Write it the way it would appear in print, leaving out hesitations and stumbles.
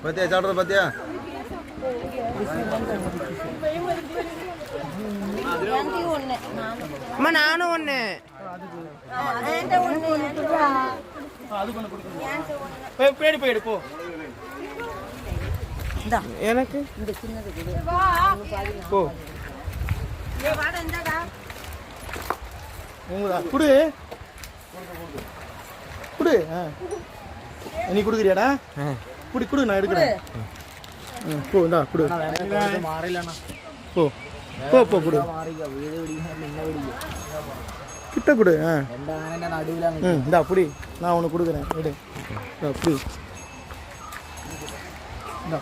பத்தியா சாப்பிட்ற பத்தியா அம்மா நானும் ஒன்று பேடி போயிடு போ எனக்கு போ குடு குடு நீ குடுக்குறியாடா குடி குடு நான் எடுக்கிறேன் போ இந்தா குடு போ போ போ குடு கிட்ட குடு இந்தா புடி நான் உனக்கு கொடுக்குறேன் விடு புடி இந்தா